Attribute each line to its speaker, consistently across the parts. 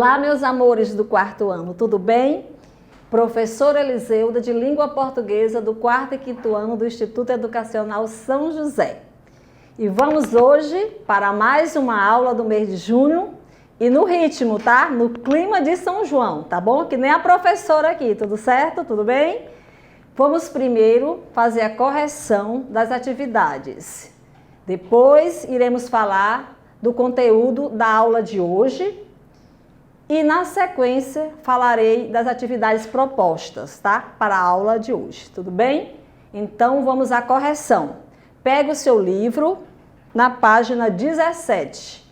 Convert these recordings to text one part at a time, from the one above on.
Speaker 1: Olá, meus amores do quarto ano, tudo bem? Professora Eliseuda, de Língua Portuguesa, do quarto e quinto ano do Instituto Educacional São José. E vamos hoje para mais uma aula do mês de junho e no ritmo, tá? No clima de São João, tá bom? Que nem a professora aqui, tudo certo? Tudo bem? Vamos primeiro fazer a correção das atividades. Depois iremos falar do conteúdo da aula de hoje. E na sequência falarei das atividades propostas, tá? Para a aula de hoje, tudo bem? Então vamos à correção. Pega o seu livro na página 17,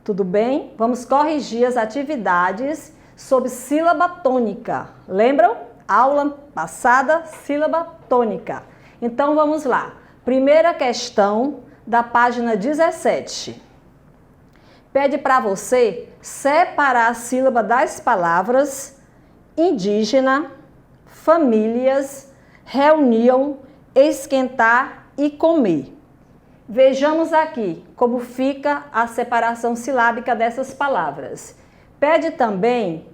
Speaker 1: tudo bem? Vamos corrigir as atividades sobre sílaba tônica. Lembram? Aula passada, sílaba tônica. Então vamos lá. Primeira questão da página 17. Pede para você separar a sílaba das palavras indígena, famílias, reunião, esquentar e comer. Vejamos aqui como fica a separação silábica dessas palavras. Pede também,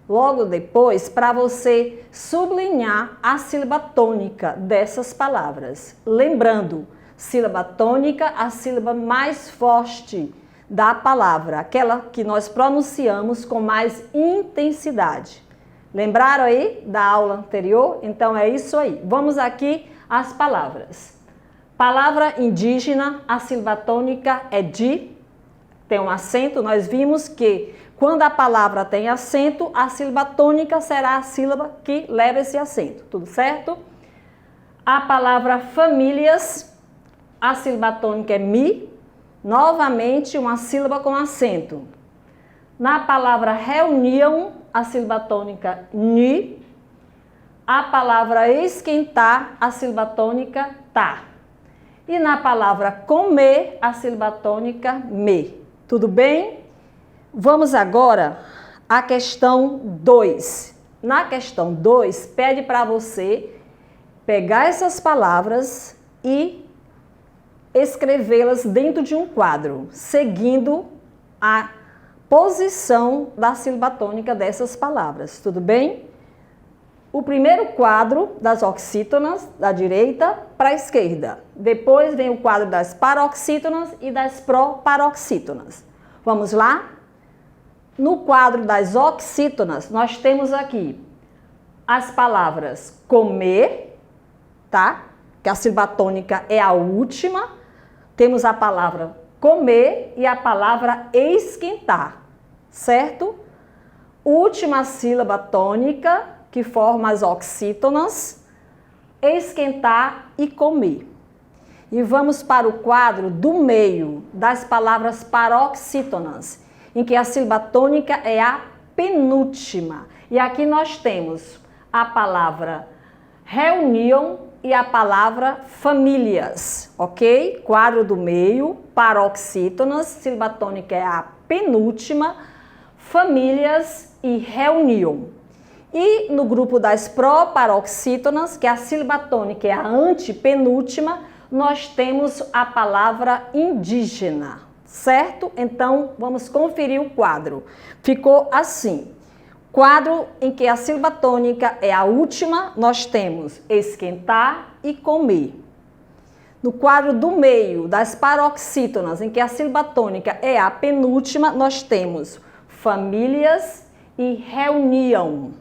Speaker 1: logo depois, para você sublinhar a sílaba tônica dessas palavras. Lembrando, sílaba tônica, a sílaba mais forte da palavra, aquela que nós pronunciamos com mais intensidade. Lembraram aí da aula anterior? Então é isso aí. Vamos aqui às palavras. Palavra indígena, a sílaba tônica é di, tem um acento. Nós vimos que quando a palavra tem acento, a sílaba tônica será a sílaba que leva esse acento, tudo certo? A palavra famílias, a sílaba tônica é mi, novamente, uma sílaba com acento. Na palavra reunião, a sílaba tônica ni. A palavra esquentar, a sílaba tônica tá. E na palavra comer, a sílaba tônica me. Tudo bem? Vamos agora à questão 2. Na questão 2, pede para você pegar essas palavras e escrevê-las dentro de um quadro, seguindo a posição da sílaba tônica dessas palavras, tudo bem? O primeiro quadro das oxítonas, da direita para a esquerda. Depois vem o quadro das paroxítonas e das proparoxítonas. Vamos lá? No quadro das oxítonas, nós temos aqui as palavras comer, tá? Que a sílaba tônica é a última. Temos a palavra comer e a palavra esquentar, certo? Última sílaba tônica, que forma as oxítonas, esquentar e comer. E vamos para o quadro do meio das palavras paroxítonas, em que a sílaba tônica é a penúltima. E aqui nós temos a palavra reunião e a palavra famílias, ok? Quadro do meio, paroxítonas, sílaba tônica é a penúltima, famílias e reunião. E no grupo das proparoxítonas, que a sílaba tônica é a antepenúltima, nós temos a palavra indígena, certo? Então, vamos conferir o quadro. Ficou assim. Quadro em que a sílaba tônica é a última, nós temos esquentar e comer. No quadro do meio, das paroxítonas, em que a sílaba tônica é a penúltima, nós temos famílias e reunião.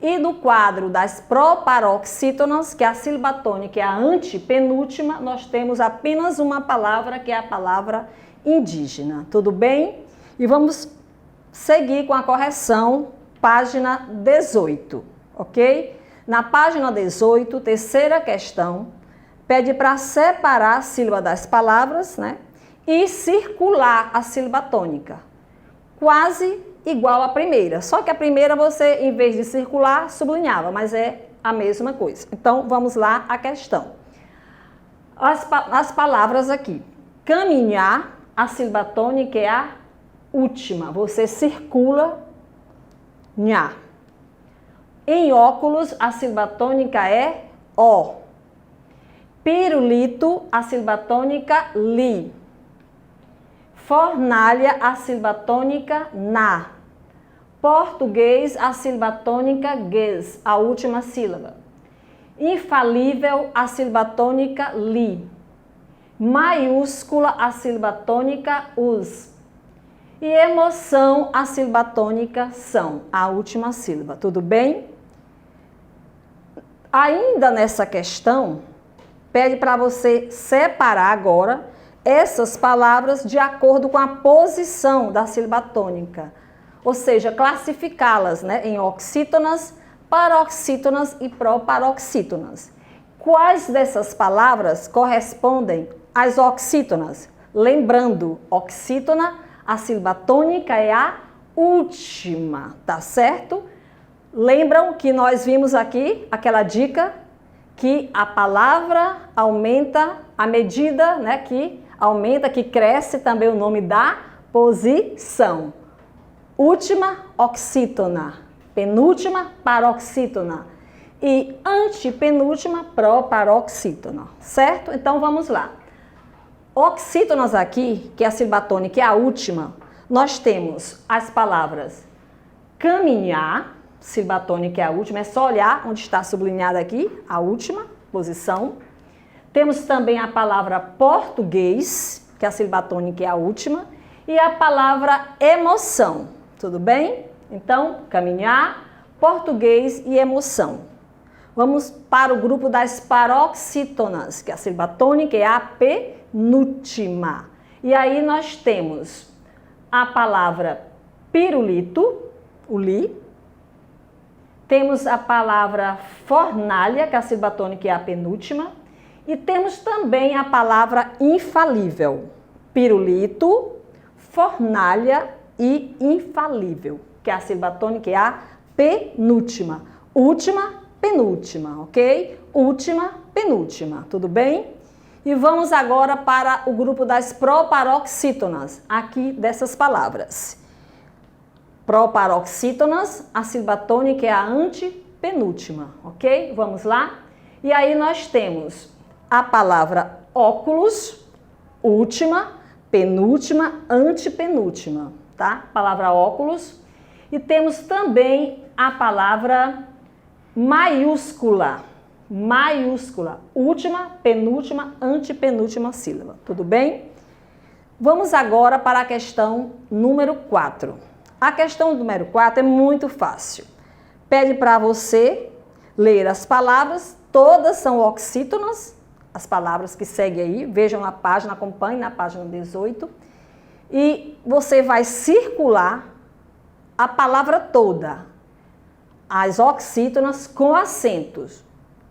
Speaker 1: E no quadro das proparoxítonas, que a sílaba tônica é a antepenúltima, nós temos apenas uma palavra, que é a palavra indígena. Tudo bem? E vamos seguir com a correção. Página 18, ok? Na página 18, terceira questão, pede para separar a sílaba das palavras, né? E circular a sílaba tônica. Quase igual à primeira, só que a primeira você, em vez de circular, sublinhava, mas é a mesma coisa. Então, vamos lá à questão. As palavras aqui. Caminhar, a sílaba tônica é a última. Você circula nha. Em óculos, a sílaba tônica é ó. Pirulito, a sílaba tônica li. Fornalha, a sílaba tônica na. Português, a sílaba tônica guês, a última sílaba. Infalível, a sílaba tônica li. Maiúscula, a sílaba tônica us. E emoção, a sílaba tônica são, a última sílaba. Tudo bem? Ainda nessa questão, pede para você separar agora essas palavras de acordo com a posição da sílaba tônica. Ou seja, classificá-las, né, em oxítonas, paroxítonas e proparoxítonas. Quais dessas palavras correspondem às oxítonas? Lembrando, oxítona, a sílaba tônica é a última, tá certo? Lembram que nós vimos aqui aquela dica que a palavra aumenta à medida, né, que aumenta, que cresce também o nome da posição. Última, oxítona. Penúltima, paroxítona. E antepenúltima, proparoxítona. Certo? Então, vamos lá. Oxítonas aqui, que é a sílaba tônica, que é a última, nós temos as palavras caminhar, sílaba tônica é a última, é só olhar onde está sublinhada aqui, a última posição. Temos também a palavra português, que é a sílaba tônica é a última, e a palavra emoção, tudo bem? Então, caminhar, português e emoção. Vamos para o grupo das paroxítonas, que a sílaba tônica é a penúltima. E aí nós temos a palavra pirulito, o li. Temos a palavra fornalha, que a sílaba tônica é a penúltima. E temos também a palavra infalível. Pirulito, fornalha e infalível, que a sílaba tônica é a penúltima. Última, penúltima, ok? Última, penúltima, tudo bem? E vamos agora para o grupo das proparoxítonas, aqui dessas palavras. Proparoxítonas, a sílaba tônica é a antepenúltima, ok? Vamos lá? E aí nós temos a palavra óculos, última, penúltima, antepenúltima, tá? Palavra óculos. E temos também a palavra maiúscula, maiúscula, última, penúltima, antepenúltima sílaba, tudo bem? Vamos agora para a questão número 4. A questão número 4 é muito fácil. Pede para você ler as palavras, todas são oxítonas, as palavras que seguem aí, vejam na página, acompanhem na página 18. E você vai circular a palavra toda, as oxítonas com acentos.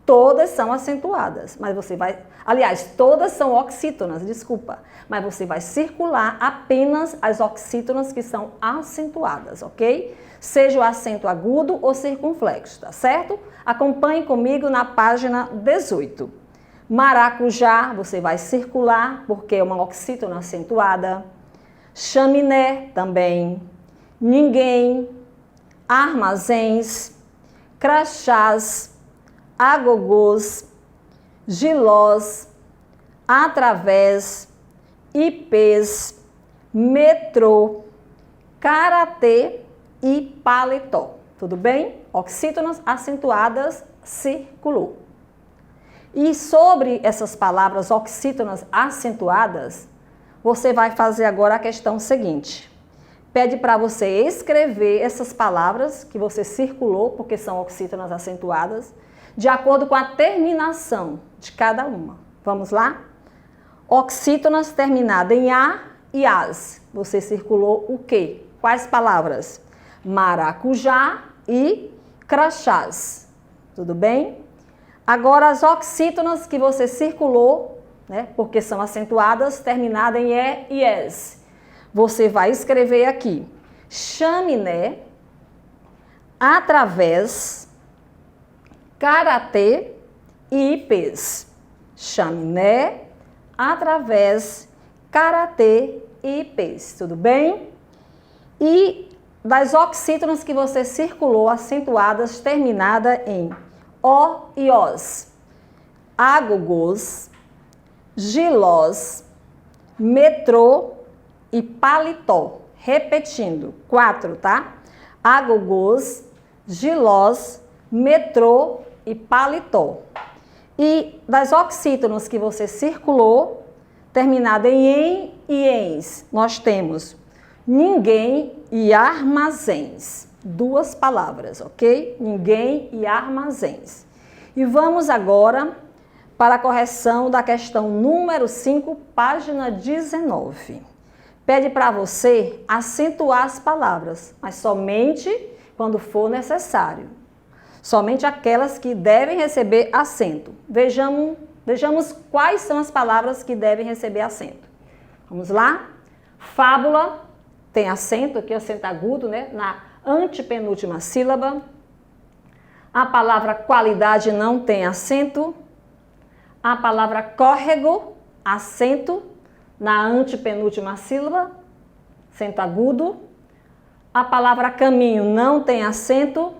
Speaker 1: Todas são acentuadas, mas você vai... Aliás, todas são oxítonas, desculpa. Mas você vai circular apenas as oxítonas que são acentuadas, ok? Seja o acento agudo ou circunflexo, tá certo? Acompanhe comigo na página 18. Maracujá, você vai circular, porque é uma oxítona acentuada. Chaminé, também. Ninguém. Armazéns. Crachás. Agogôs, gilós, através, ipês, metrô, karatê e paletó. Tudo bem? Oxítonas acentuadas, circulou. E sobre essas palavras oxítonas acentuadas, você vai fazer agora a questão seguinte. Pede para você escrever essas palavras que você circulou, porque são oxítonas acentuadas, de acordo com a terminação de cada uma. Vamos lá? Oxítonas terminada em A e AS. Você circulou o quê? Quais palavras? Maracujá e crachás. Tudo bem? Agora, as oxítonas que você circulou, né, porque são acentuadas, terminada em E e S. Você vai escrever aqui, chaminé, através, karatê e ipês. Chaminé, através, karatê e ipês. Tudo bem? E das oxítonas que você circulou, acentuadas, terminada em O e OS. Agogôs, gilós, metrô e paletó. Repetindo, 4, tá? agogôs, gilós, metrô e paletó. E das oxítonas que você circulou, terminada em e ens, nós temos ninguém e armazéns. Duas palavras, ok? Ninguém e armazéns. E vamos agora para a correção da questão número 5, página 19. Pede para você acentuar as palavras, mas somente quando for necessário. Somente aquelas que devem receber acento. Vejamos quais são as palavras que devem receber acento. Vamos lá? Fábula tem acento, aqui acento agudo, né? Na antepenúltima sílaba. A palavra qualidade não tem acento. A palavra córrego, acento na antepenúltima sílaba, acento agudo. A palavra caminho não tem acento.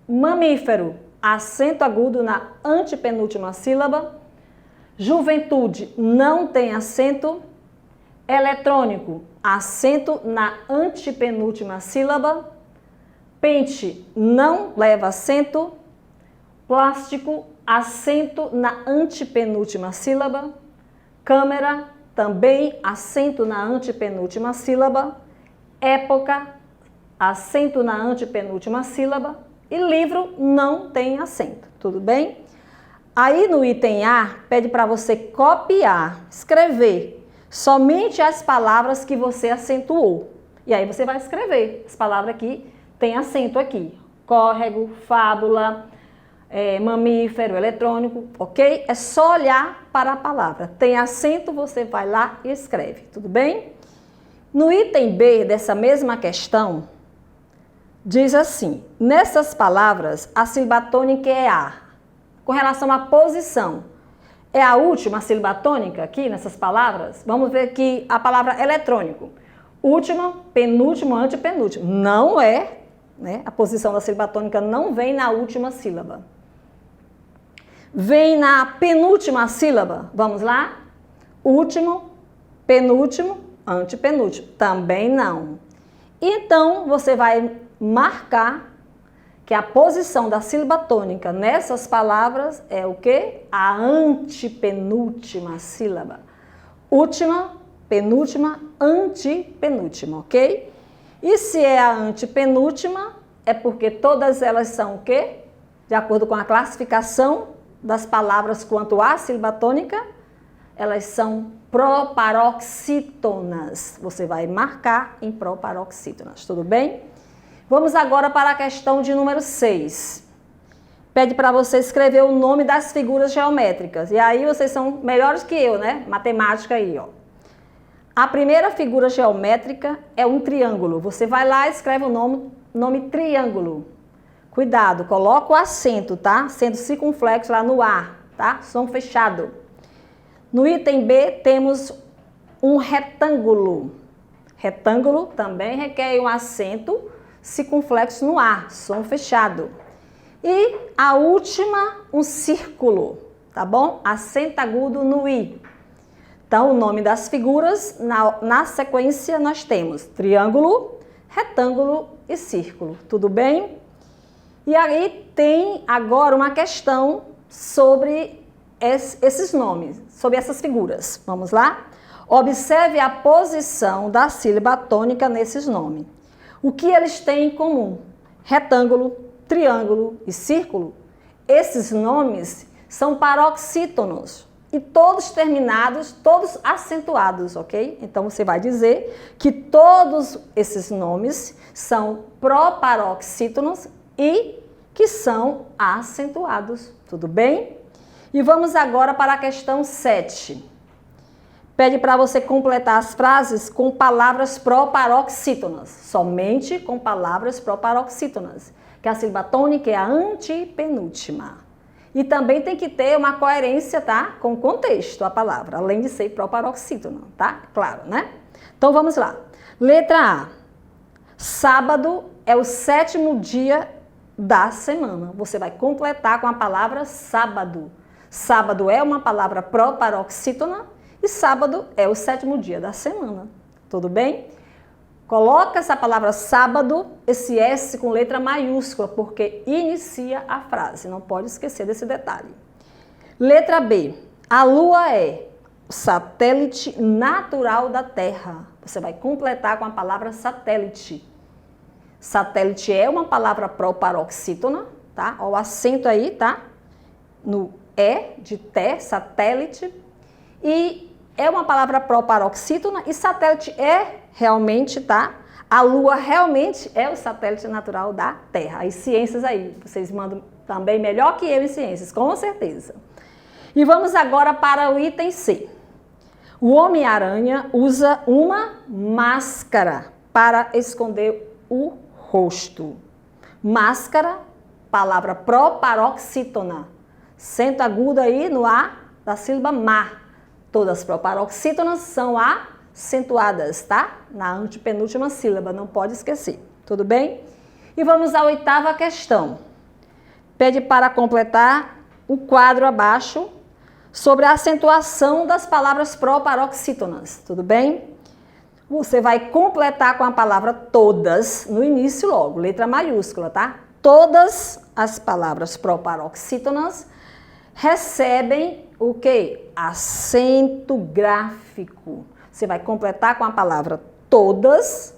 Speaker 1: Mamífero, acento agudo na antepenúltima sílaba. Juventude não tem acento. Eletrônico, acento na antepenúltima sílaba. Pente não leva acento. Plástico, acento na antepenúltima sílaba. Câmera, também acento na antepenúltima sílaba. Época, acento na antepenúltima sílaba. E livro não tem acento, tudo bem? Aí no item A, pede para você copiar, escrever somente as palavras que você acentuou. E aí você vai escrever as palavras que tem acento aqui. Córrego, fábula, mamífero, eletrônico, ok? É só olhar para a palavra. Tem acento, você vai lá e escreve, tudo bem? No item B dessa mesma questão, diz assim, nessas palavras, a sílaba tônica é A. Com relação à posição, é a última sílaba tônica aqui nessas palavras? Vamos ver aqui a palavra eletrônico. Última, penúltimo, antepenúltimo. Não é, né? A posição da sílaba tônica não vem na última sílaba. Vem na penúltima sílaba. Vamos lá? Último, penúltimo, antepenúltimo. Também não. Então, você vai marcar que a posição da sílaba tônica nessas palavras é o quê? A antepenúltima sílaba. Última, penúltima, antepenúltima, ok? E se é a antepenúltima, é porque todas elas são o quê? De acordo com a classificação das palavras quanto à sílaba tônica, elas são proparoxítonas. Você vai marcar em proparoxítonas, tudo bem? Vamos agora para a questão de número 6. Pede para você escrever o nome das figuras geométricas. E aí vocês são melhores que eu, né? Matemática aí, ó. A primeira figura geométrica é um triângulo. Você vai lá e escreve o nome triângulo. Cuidado, coloca o acento, tá? Sendo circunflexo lá no A, tá? Som fechado. No item B temos um retângulo. Retângulo também requer um acento circunflexo no A, som fechado. E a última, um círculo, tá bom? Acento agudo no I. Então, o nome das figuras, na sequência, nós temos triângulo, retângulo e círculo. Tudo bem? E aí tem agora uma questão sobre esses nomes, sobre essas figuras. Vamos lá? Observe a posição da sílaba tônica nesses nomes. O que eles têm em comum? Retângulo, triângulo e círculo. Esses nomes são paroxítonos. E todos terminados, todos acentuados, ok? Então, você vai dizer que todos esses nomes são proparoxítonos e que são acentuados, tudo bem? E vamos agora para a questão 7. Pede para você completar as frases com palavras proparoxítonas, somente com palavras proparoxítonas, que a sílaba tônica é a antepenúltima. E também tem que ter uma coerência, tá? Com o contexto, a palavra, além de ser proparoxítona, tá? Claro, né? Então, vamos lá. Letra A. Sábado é o 7º dia da semana. Você vai completar com a palavra sábado. Sábado é uma palavra proparoxítona e sábado é o 7º dia da semana. Tudo bem? Coloca essa palavra sábado, esse S com letra maiúscula, porque inicia a frase. Não pode esquecer desse detalhe. Letra B. A Lua é o satélite natural da Terra. Você vai completar com a palavra satélite. Satélite é uma palavra proparoxítona, tá? Ó, o acento aí, tá? No E de té, satélite. E é uma palavra proparoxítona e satélite é realmente, tá? A Lua realmente é o satélite natural da Terra. As ciências aí, vocês mandam também melhor que eu em ciências, com certeza. E vamos agora para o item C. O Homem-Aranha usa uma máscara para esconder o rosto. Máscara, palavra proparoxítona. Acento agudo aí no A da sílaba má. Todas as proparoxítonas são acentuadas, tá? Na antepenúltima sílaba, não pode esquecer. Tudo bem? E vamos à 8ª questão. Pede para completar o quadro abaixo sobre a acentuação das palavras proparoxítonas. Tudo bem? Você vai completar com a palavra todas no início logo, letra maiúscula, tá? Todas as palavras proparoxítonas recebem o quê? Acento gráfico. Você vai completar com a palavra todas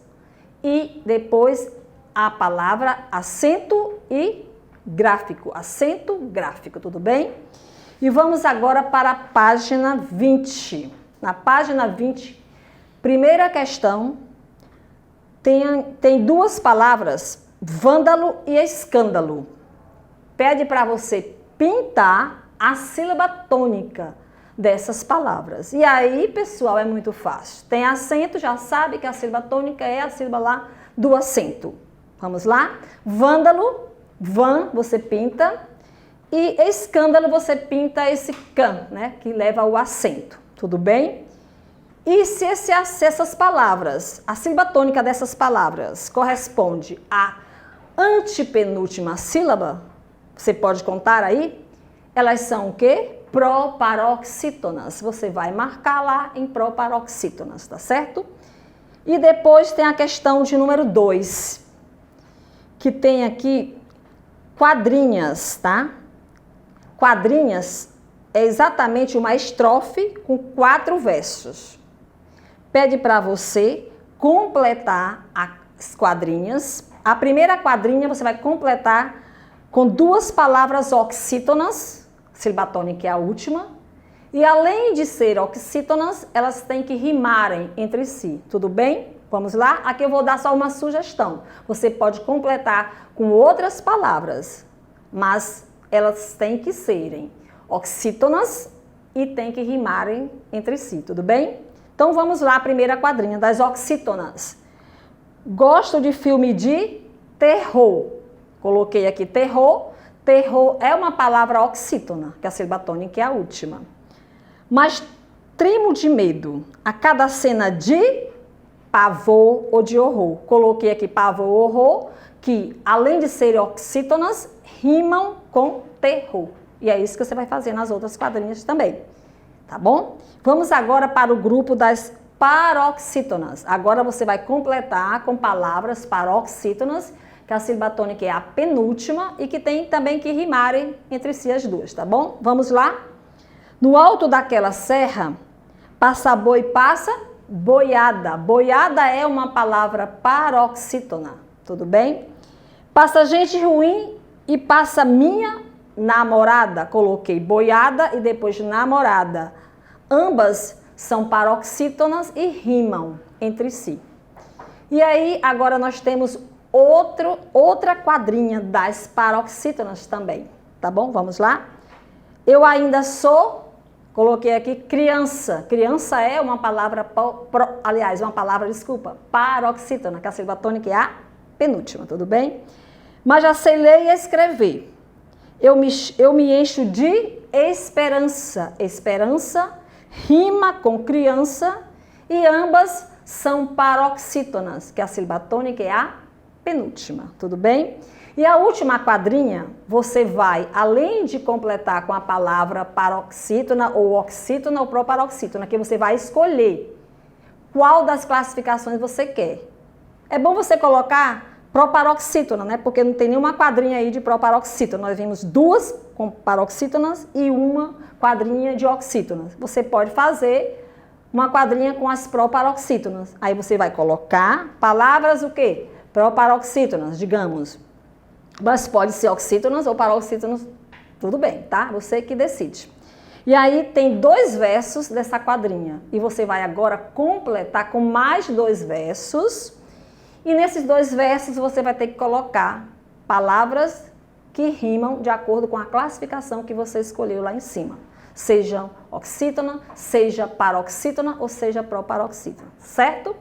Speaker 1: e depois a palavra acento e gráfico. Acento gráfico, tudo bem? E vamos agora para a página 20. Na página 20, primeira questão, tem duas palavras, vândalo e escândalo. Pede para você pintar a sílaba tônica dessas palavras. E aí, pessoal, é muito fácil. Tem acento, já sabe que a sílaba tônica é a sílaba lá do acento. Vamos lá? Vândalo, van, você pinta. E escândalo, você pinta esse can, né? Que leva o acento. Tudo bem? E se essas palavras, a sílaba tônica dessas palavras corresponde à antepenúltima sílaba, você pode contar aí? Elas são o quê? Proparoxítonas. Você vai marcar lá em proparoxítonas, tá certo? E depois tem a questão de número 2, que tem aqui quadrinhas, tá? Quadrinhas é exatamente uma estrofe com 4 versos. Pede para você completar as quadrinhas. A primeira quadrinha você vai completar com 2 palavras oxítonas, sílaba tônica é a última, e além de ser oxítonas, elas têm que rimarem entre si, tudo bem? Vamos lá? Aqui eu vou dar só uma sugestão. Você pode completar com outras palavras, mas elas têm que serem oxítonas e têm que rimarem entre si, tudo bem? Então vamos lá, a primeira quadrinha das oxítonas. Gosto de filme de terror. Coloquei aqui terror. Terror é uma palavra oxítona, que a sílaba tônica é a última. Mas tremo de medo a cada cena de pavor ou de horror. Coloquei aqui pavor ou horror, que além de serem oxítonas, rimam com terror. E é isso que você vai fazer nas outras quadrinhas também. Tá bom? Vamos agora para o grupo das paroxítonas. Agora você vai completar com palavras paroxítonas, que a sílaba tônica é a penúltima e que tem também que rimarem entre si as duas, tá bom? Vamos lá? No alto daquela serra, passa boi, passa boiada. Boiada é uma palavra paroxítona, tudo bem? Passa gente ruim e passa minha namorada. Coloquei boiada e depois namorada. Ambas são paroxítonas e rimam entre si. E aí, agora nós temos outra quadrinha das paroxítonas também, tá bom? Vamos lá? Eu ainda sou, coloquei aqui criança. Criança é uma palavra, paroxítona, que a sílaba tônica é a penúltima, tudo bem? Mas já sei ler e escrever. Eu me encho de esperança. Esperança rima com criança e ambas são paroxítonas, que a sílaba tônica é a penúltima, tudo bem? E a última quadrinha, você vai, além de completar com a palavra paroxítona ou oxítona ou proparoxítona, que você vai escolher qual das classificações você quer. É bom você colocar proparoxítona, né? Porque não tem nenhuma quadrinha aí de proparoxítona. Nós vimos 2 com paroxítonas e uma quadrinha de oxítonas. Você pode fazer uma quadrinha com as proparoxítonas. Aí você vai colocar palavras o quê? Proparoxítonas, digamos. Mas pode ser oxítonas ou paroxítonas, tudo bem, tá? Você que decide. E aí tem 2 versos dessa quadrinha. E você vai agora completar com mais 2 versos. E nesses 2 versos você vai ter que colocar palavras que rimam de acordo com a classificação que você escolheu lá em cima. Seja oxítona, seja paroxítona ou seja proparoxítona, certo?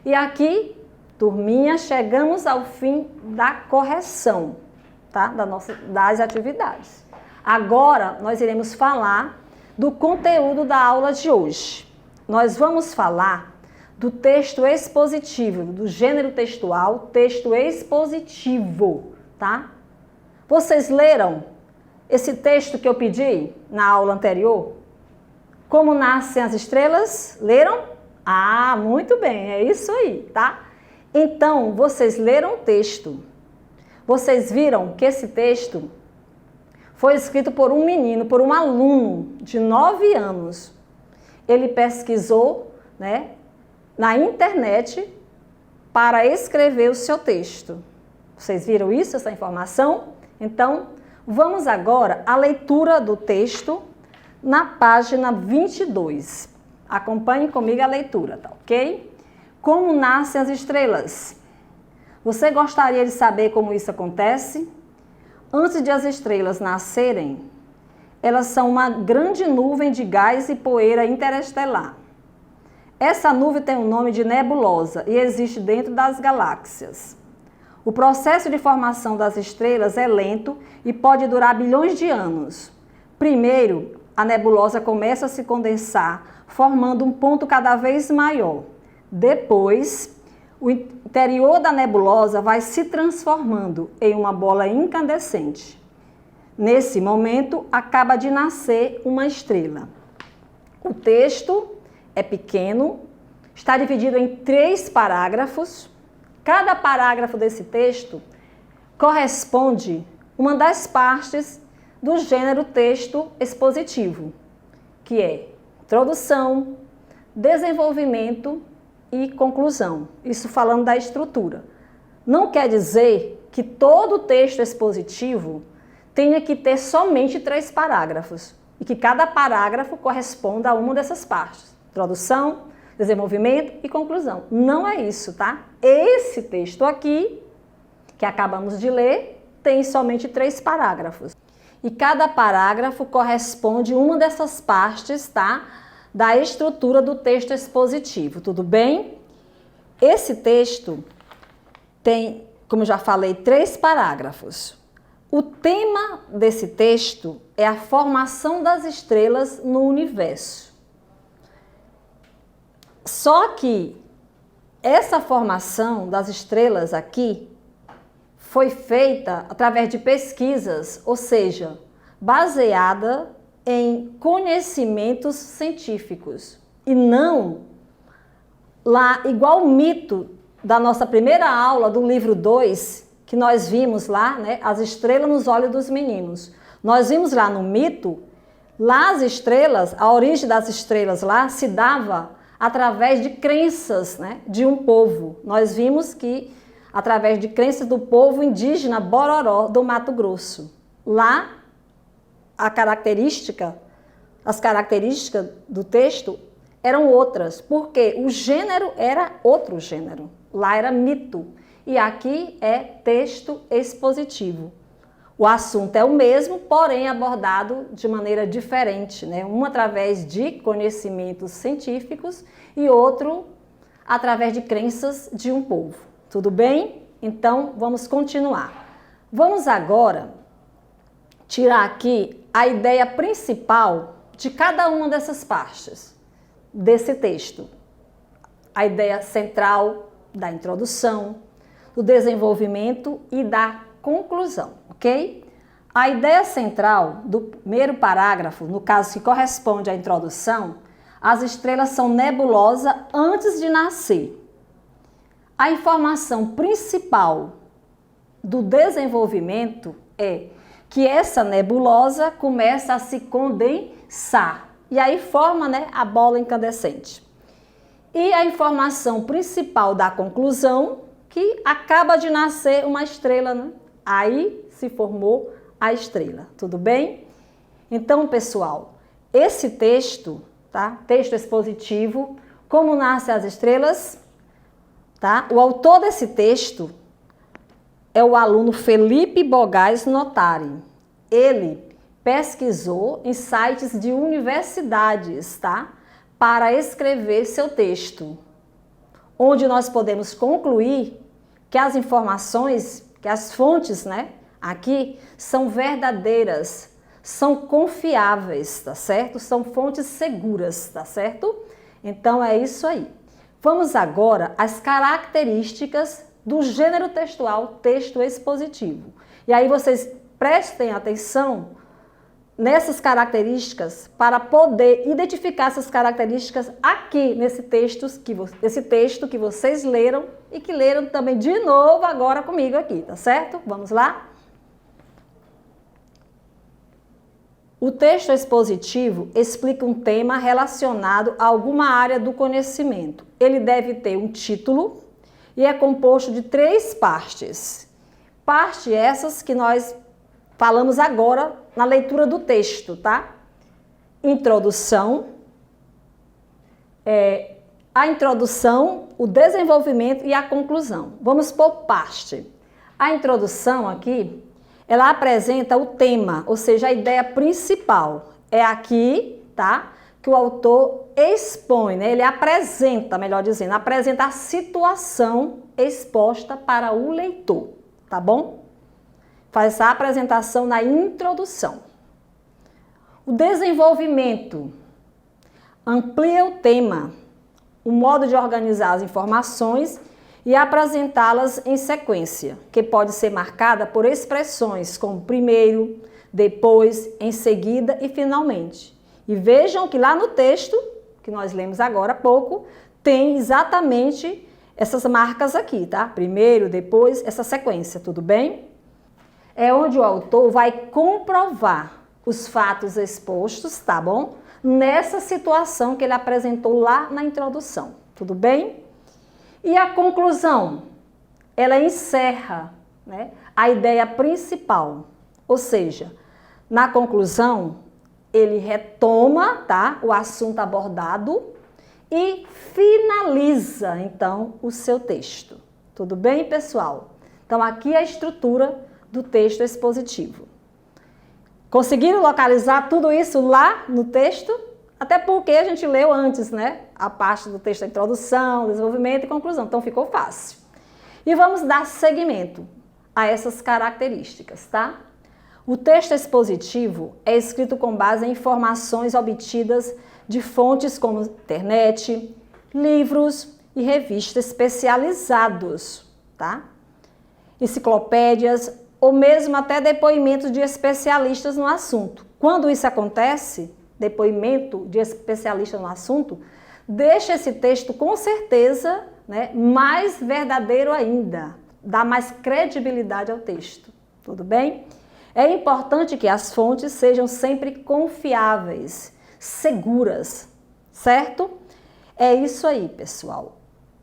Speaker 1: E aqui, turminha, chegamos ao fim da correção, tá? Das atividades. Agora, nós iremos falar do conteúdo da aula de hoje. Nós vamos falar do texto expositivo, do gênero textual, texto expositivo, tá? Vocês leram esse texto que eu pedi na aula anterior? Como nascem as estrelas? Leram? Ah, muito bem, é isso aí, tá? Então, vocês leram o texto. Vocês viram que esse texto foi escrito por um menino, por um aluno de 9 anos. Ele pesquisou, né, na internet para escrever o seu texto. Vocês viram isso, essa informação? Então, vamos agora à leitura do texto na página 22. Acompanhe comigo a leitura, tá ok? Como nascem as estrelas? Você gostaria de saber como isso acontece? Antes de as estrelas nascerem, elas são uma grande nuvem de gás e poeira interestelar. Essa nuvem tem o nome de nebulosa e existe dentro das galáxias. O processo de formação das estrelas é lento e pode durar bilhões de anos. Primeiro, a nebulosa começa a se condensar, formando um ponto cada vez maior. Depois, o interior da nebulosa vai se transformando em uma bola incandescente. Nesse momento, acaba de nascer uma estrela. O texto é pequeno, está dividido em 3 parágrafos. Cada parágrafo desse texto corresponde uma das partes do gênero texto expositivo, que é introdução, desenvolvimento e conclusão. Isso falando da estrutura. Não quer dizer que todo texto expositivo tenha que ter somente 3 parágrafos e que cada parágrafo corresponda a uma dessas partes. Introdução, desenvolvimento e conclusão. Não é isso, tá? Esse texto aqui, que acabamos de ler, tem somente 3 parágrafos. E cada parágrafo corresponde a uma dessas partes, tá? Da estrutura do texto expositivo, tudo bem? Esse texto tem, como eu já falei, 3 parágrafos. O tema desse texto é a formação das estrelas no universo. Só que essa formação das estrelas aqui foi feita através de pesquisas, ou seja, baseada em conhecimentos científicos e não lá igual o mito da nossa primeira aula do livro 2, que nós vimos lá, né, as estrelas nos olhos dos meninos. Nós vimos lá no mito, lá as estrelas, a origem das estrelas lá se dava através de crenças, né, de um povo. Nós vimos que através de crenças do povo indígena Bororó do Mato Grosso. Lá as características do texto eram outras, porque o gênero era outro gênero. Lá era mito e aqui é texto expositivo. O assunto é o mesmo, porém abordado de maneira diferente, né? Um através de conhecimentos científicos e outro através de crenças de um povo. Tudo bem? Então, vamos continuar. Vamos agora tirar aqui a ideia principal de cada uma dessas partes desse texto. A ideia central da introdução, do desenvolvimento e da conclusão, ok? A ideia central do primeiro parágrafo, no caso que corresponde à introdução, as estrelas são nebulosas antes de nascer. A informação principal do desenvolvimento é que essa nebulosa começa a se condensar e aí forma, né, a bola incandescente. E a informação principal da conclusão, que acaba de nascer uma estrela, né? Aí se formou a estrela, tudo bem? Então, pessoal, esse texto, tá? Texto expositivo, como nascem as estrelas, tá? O autor desse texto é o aluno Felipe Bogás Notari. Ele pesquisou em sites de universidades, tá? Para escrever seu texto, onde nós podemos concluir que as informações, que as fontes, né, aqui são verdadeiras, são confiáveis, tá certo? São fontes seguras, tá certo? Então é isso aí. Vamos agora às características do gênero textual texto expositivo. E aí vocês prestem atenção nessas características para poder identificar essas características aqui nesse texto que vocês leram e que leram também de novo agora comigo aqui, tá certo? Vamos lá? O texto expositivo explica um tema relacionado a alguma área do conhecimento. Ele deve ter um título e é composto de 3 partes. Parte essas que nós falamos agora na leitura do texto, tá? Introdução, a introdução, o desenvolvimento e a conclusão. Vamos por parte. A introdução aqui, ela apresenta o tema, ou seja, a ideia principal. É aqui, tá? Que o autor expõe, né? Ele apresenta, melhor dizendo, apresenta a situação exposta para o leitor, tá bom? Faz essa apresentação na introdução. O desenvolvimento amplia o tema, o modo de organizar as informações e apresentá-las em sequência, que pode ser marcada por expressões como primeiro, depois, em seguida e finalmente. E vejam que lá no texto, que nós lemos agora há pouco, tem exatamente essas marcas aqui, tá? Primeiro, depois, essa sequência, tudo bem? É onde o autor vai comprovar os fatos expostos, tá bom? Nessa situação que ele apresentou lá na introdução, tudo bem? E a conclusão, ela encerra, né, a ideia principal, ou seja, na conclusão, ele retoma, tá, o assunto abordado e finaliza, então, o seu texto. Tudo bem, pessoal? Então, aqui é a estrutura do texto expositivo. Conseguiram localizar tudo isso lá no texto? Até porque a gente leu antes, né? A parte do texto da introdução, desenvolvimento e conclusão. Então ficou fácil. E vamos dar seguimento a essas características, tá? O texto expositivo é escrito com base em informações obtidas de fontes como internet, livros e revistas especializados, tá? Enciclopédias, ou mesmo até depoimentos de especialistas no assunto. Quando isso acontece, depoimento de especialista no assunto, deixa esse texto com certeza, né, mais verdadeiro ainda, dá mais credibilidade ao texto, tudo bem? É importante que as fontes sejam sempre confiáveis, seguras, certo? É isso aí, pessoal.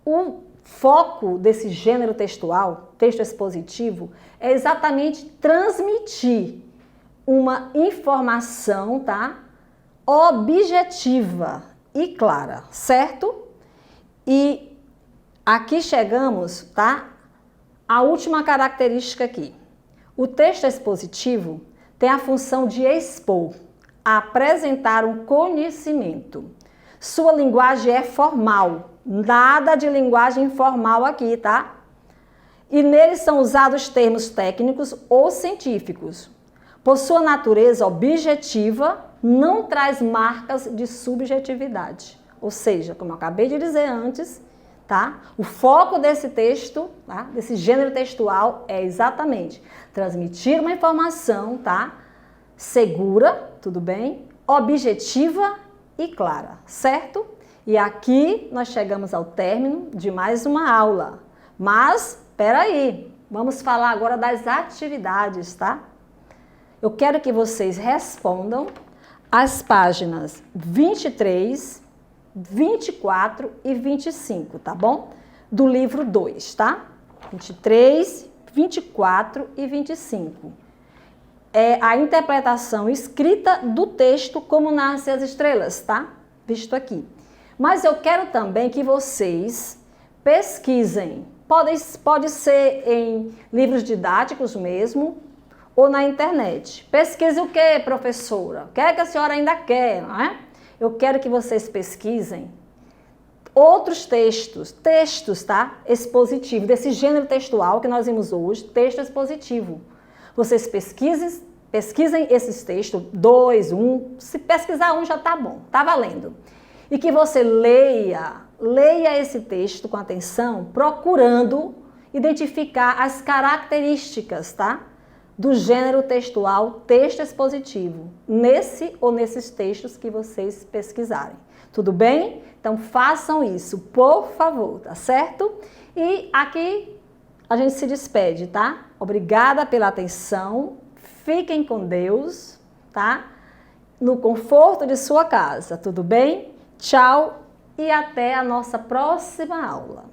Speaker 1: O foco desse gênero textual, texto expositivo, é exatamente transmitir uma informação, tá? Objetiva e clara, certo? E aqui chegamos, tá? A última característica aqui. O texto expositivo tem a função de expor, apresentar um conhecimento. Sua linguagem é formal, nada de linguagem informal aqui, tá? E nele são usados termos técnicos ou científicos. Por sua natureza objetiva, não traz marcas de subjetividade. Ou seja, como eu acabei de dizer antes, tá? O foco desse texto, tá? Desse gênero textual é exatamente transmitir uma informação, tá? Segura, tudo bem? Objetiva e clara, certo? E aqui nós chegamos ao término de mais uma aula. Mas, espera aí, vamos falar agora das atividades, tá? Eu quero que vocês respondam as páginas 23, 24 e 25, tá bom? Do livro 2, tá? 23, 24 e 25. É a interpretação escrita do texto Como Nascem as Estrelas, tá? Visto aqui. Mas eu quero também que vocês pesquisem. Pode ser em livros didáticos mesmo ou na internet. Pesquise o quê, professora? O que é que a senhora ainda quer, não é? Eu quero que vocês pesquisem outros textos, tá? Expositivo, desse gênero textual que nós vimos hoje, texto expositivo. Vocês pesquisem esses textos, 2, 1, se pesquisar um já tá bom, tá valendo. E que você leia esse texto com atenção, procurando identificar as características, tá? Do gênero textual, texto expositivo, nesse ou nesses textos que vocês pesquisarem. Tudo bem? Então façam isso, por favor, tá certo? E aqui a gente se despede, tá? Obrigada pela atenção, fiquem com Deus, tá? No conforto de sua casa, tudo bem? Tchau e até a nossa próxima aula.